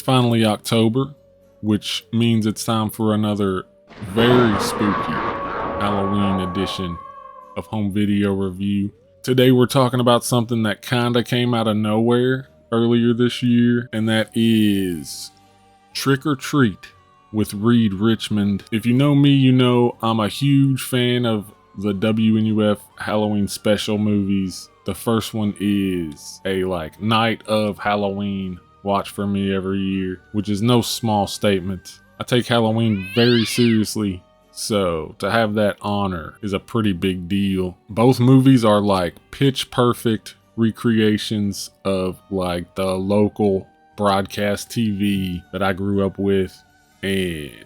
finally October, which means it's time for another very spooky Halloween edition of Home Video Review. Today we're talking about something that kinda came out of nowhere earlier this year, and that is Trick or Treat with Reed Richmond. If you know me, you know I'm a huge fan of the WNUF Halloween special movies. The first one is a night of Halloween watch for me every year, which is no small statement. I take Halloween very seriously, so to have that honor is a pretty big deal. Both movies are pitch perfect recreations of the local broadcast TV that I grew up with, and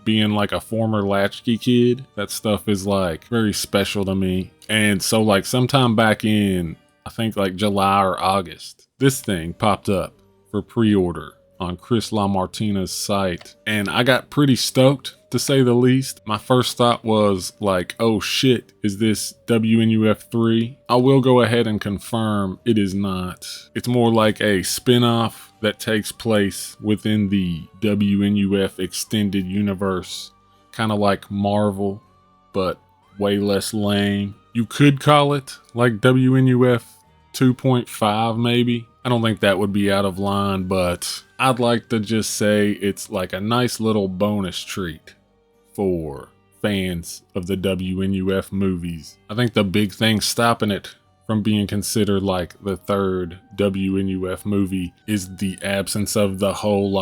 being a former latchkey kid, that stuff is very special to me. And so sometime back in, I think July or August, this thing popped up for pre-order on Chris LaMartina's site, and I got pretty stoked, to say the least. My first thought was oh shit, is this WNUF 3? I will go ahead and confirm it is not. It's more like a spinoff that takes place within the WNUF extended universe, kind of like Marvel, but way less lame. You could call it WNUF 2.5 maybe. I don't think that would be out of line, but I'd like to just say it's a nice little bonus treat for fans of the WNUF movies. I think the big thing stopping it from being considered the third WNUF movie is the absence of the whole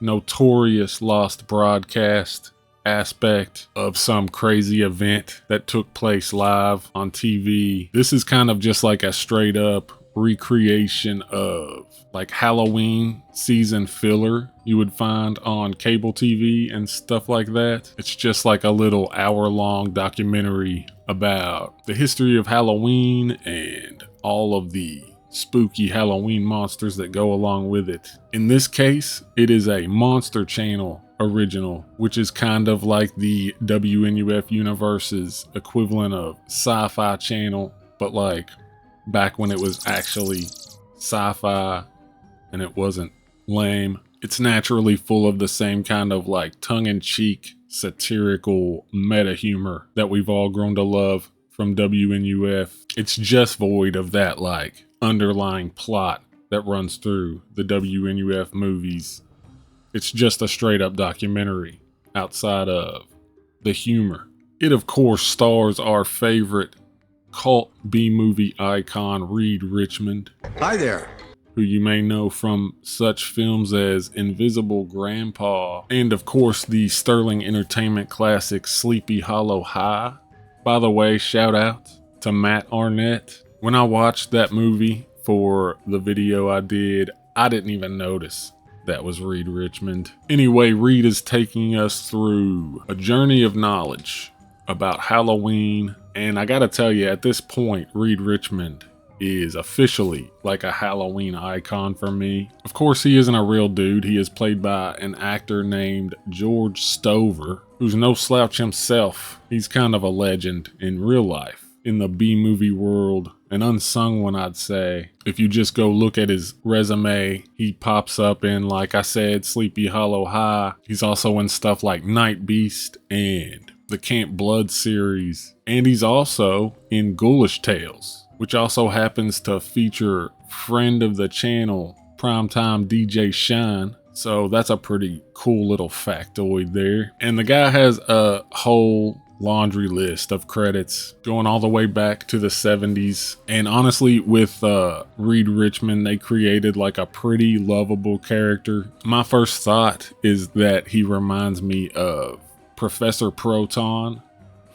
notorious lost broadcast aspect of some crazy event that took place live on TV. This is kind of just a straight up recreation of Halloween season filler you would find on cable TV and stuff like that. It's just a little hour-long documentary about the history of Halloween and all of the spooky Halloween monsters that go along with it. In this case, it is a Monster Channel original, which is kind of the WNUF universe's equivalent of Sci-Fi Channel, but back when it was actually sci-fi and it wasn't lame. It's naturally full of the same kind of tongue-in-cheek, satirical meta humor that we've all grown to love from WNUF. It's just void of that underlying plot that runs through the WNUF movies. It's just a straight up documentary outside of the humor. It of course stars our favorite cult B-movie icon Reed Richmond. Hi there. Who you may know from such films as Invisible Grandpa, and of course the Sterling Entertainment classic Sleepy Hollow High. By the way, shout out to Matt Arnett. When I watched that movie for the video I did, I didn't even notice that was Reed Richmond. Anyway, Reed is taking us through a journey of knowledge about Halloween. And I gotta tell you, at this point, Reed Richmond is officially a Halloween icon for me. Of course, he isn't a real dude. He is played by an actor named George Stover, who's no slouch himself. He's kind of a legend in real life, in the B-movie world, an unsung one, I'd say. If you just go look at his resume, he pops up in, like I said, Sleepy Hollow High. He's also in stuff like Night Beast and the Camp Blood series, and he's also in Ghoulish Tales, which also happens to feature friend of the channel, primetime DJ Shine. So that's a pretty cool little factoid there. And the guy has a whole laundry list of credits going all the way back to the 70s. And honestly, with Reed Richmond, they created a pretty lovable character. My first thought is that he reminds me of Professor Proton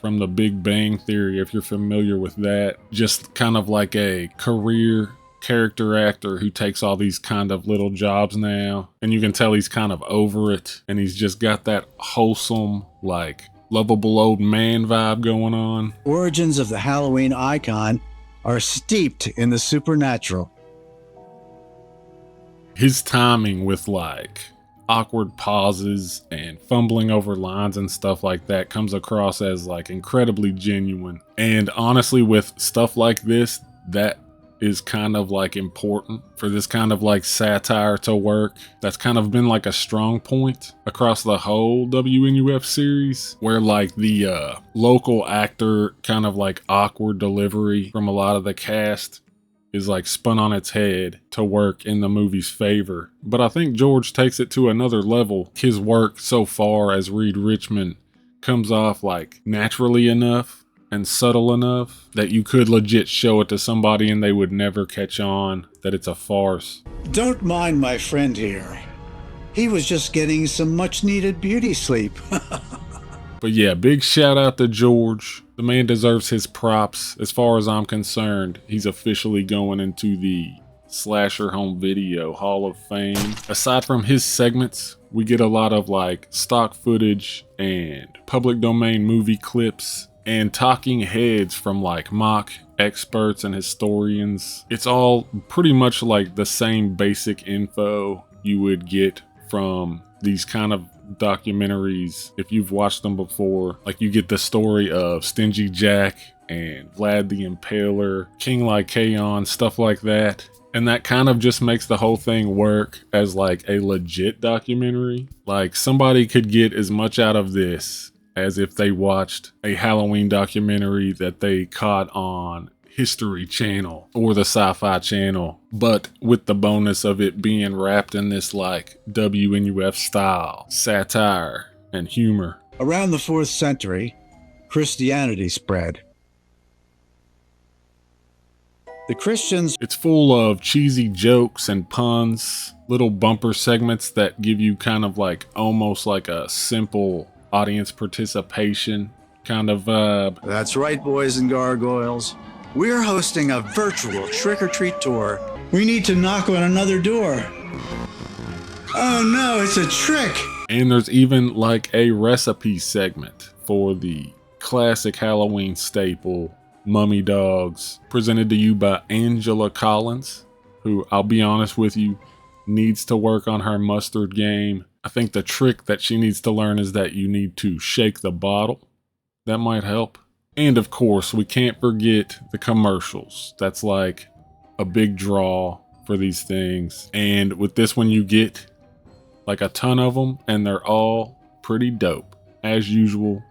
from The Big Bang Theory, if you're familiar with that. Just kind of a career character actor who takes all these kind of little jobs now, and you can tell he's kind of over it, and he's just got that wholesome, lovable old man vibe going on. Origins of the Halloween icon are steeped in the supernatural. His timing with awkward pauses and fumbling over lines and stuff like that comes across as incredibly genuine. And honestly, with stuff like this, that is kind of like important for this kind of like satire to work. That's kind of been like a strong point across the whole WNUF series, where like the local actor kind of like awkward delivery from a lot of the cast is like spun on its head to work in the movie's favor. But I think George takes it to another level. His work so far as Reed Richmond comes off like naturally enough and subtle enough that you could legit show it to somebody and they would never catch on that it's a farce. Don't mind my friend here. He was just getting some much needed beauty sleep. But yeah, big shout out to George. The man deserves his props. As far as I'm concerned, he's officially going into the Slasher Home Video Hall of Fame. Aside from his segments, we get a lot of like stock footage and public domain movie clips and talking heads from like mock experts and historians. It's all pretty much like the same basic info you would get from these kind of documentaries if you've watched them before. Like you get the story of Stingy Jack and Vlad the Impaler, King Lycaon, stuff like that. And that kind of just makes the whole thing work as like a legit documentary. Like somebody could get as much out of this as if they watched a Halloween documentary that they caught on History Channel or the Sci-Fi Channel, but with the bonus of it being wrapped in this like WNUF style satire and humor. Around the 4th century, Christianity spread. The Christians... It's full of cheesy jokes and puns, little bumper segments that give you kind of like almost like a simple audience participation kind of vibe. That's right, boys and gargoyles. We're hosting a virtual trick-or-treat tour. We need to knock on another door. Oh no, it's a trick! And there's even like a recipe segment for the classic Halloween staple, Mummy Dogs, presented to you by Angela Collins, who, I'll be honest with you, needs to work on her mustard game. I think the trick that she needs to learn is that you need to shake the bottle. That might help. And of course, we can't forget the commercials. That's like a big draw for these things. And with this one, you get like a ton of them, and they're all pretty dope. As usual,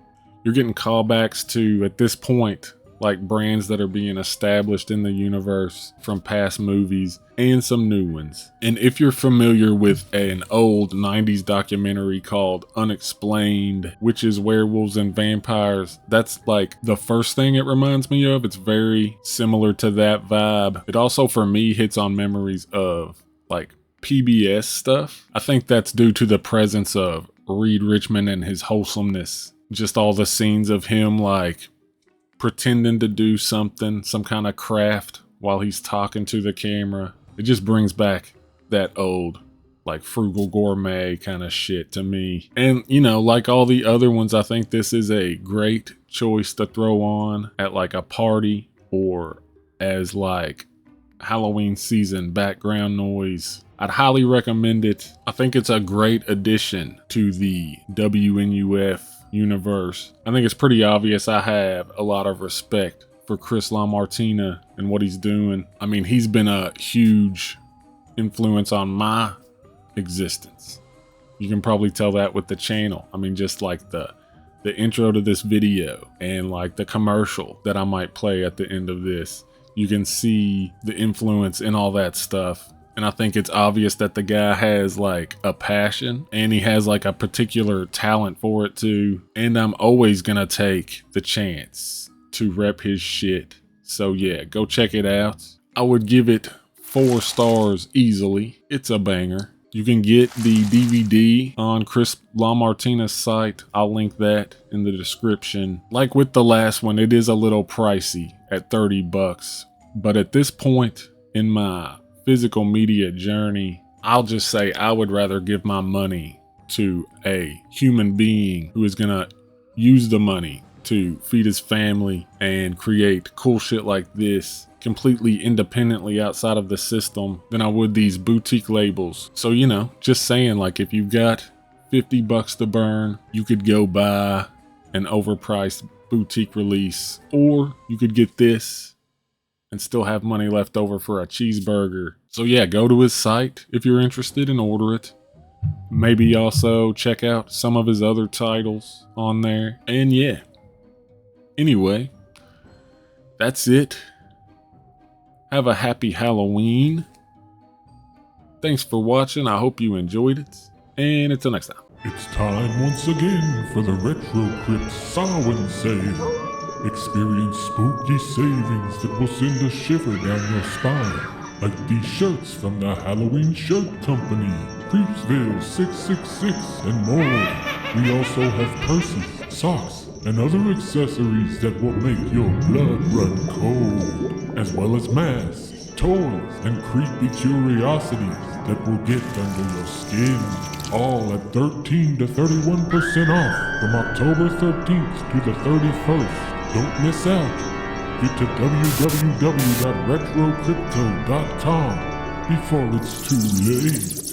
you're getting callbacks to, at this point, like brands that are being established in the universe from past movies and some new ones. And if you're familiar with an old 90s documentary called Unexplained, Witches, Werewolves, and Vampires, that's like the first thing it reminds me of. It's very similar to that vibe. It also, for me, hits on memories of like PBS stuff. I think that's due to the presence of Reed Richmond and his wholesomeness. Just all the scenes of him like pretending to do something, some kind of craft while he's talking to the camera. It just brings back that old, like frugal gourmet kind of shit to me. And, you know, like all the other ones, I think this is a great choice to throw on at like a party or as like Halloween season background noise. I'd highly recommend it. I think it's a great addition to the WNUF universe. I think it's pretty obvious I have a lot of respect for Chris LaMartina and what he's doing. I mean, he's been a huge influence on my existence. You can probably tell that with the channel. I mean, just like the intro to this video and like the commercial that I might play at the end of this, you can see the influence in all that stuff. And I think it's obvious that the guy has like a passion and he has like a particular talent for it too. And I'm always gonna take the chance to rep his shit. So yeah, go check it out. I would give it 4 stars easily. It's a banger. You can get the DVD on Chris LaMartina's site. I'll link that in the description. Like with the last one, it is a little pricey at $30. But at this point in my physical media journey, I'll just say I would rather give my money to a human being who is gonna use the money to feed his family and create cool shit like this completely independently outside of the system than I would these boutique labels. So, you know, just saying, like, if you've got $50 to burn, you could go buy an overpriced boutique release, or you could get this and still have money left over for a cheeseburger. So yeah, go to his site if you're interested and order it. Maybe also check out some of his other titles on there. And yeah, anyway, that's it. Have a happy Halloween. Thanks for watching. I hope you enjoyed it. And until next time. It's time once again for the Retro Crypt Samhain sale. Experience spooky savings that will send a shiver down your spine. Like these shirts from the Halloween Shirt Company, Creepsville 666, and more. We also have purses, socks, and other accessories that will make your blood run cold. As well as masks, toys, and creepy curiosities that will get under your skin. All at 13 to 31% off from October 13th to the 31st. Don't miss out. Get to www.retrocrypto.com before it's too late.